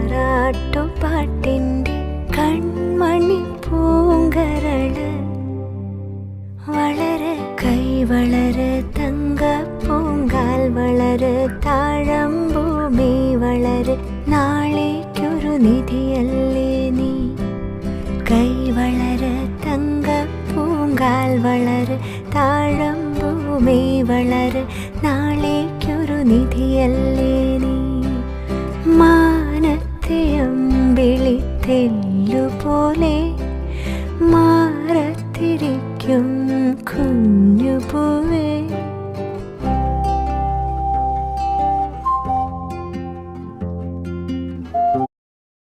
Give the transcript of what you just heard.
താരാട്ടുപാട്ടിൻ്റെ കൺമണി പൂങ്കരള് വളര് കൈ വളര് തങ്കപ്പൂങ്കാൽ വളര് താഴമ്പൂമി വളര് നാളേക്കൊരു നിധിയല്ലേ നീ കൈ വളര് തങ്കപ്പൂങ്കാൽ വളര് താഴമ്പൂമി വളര് നാളേക്കൊരു നിധിയല്ലേ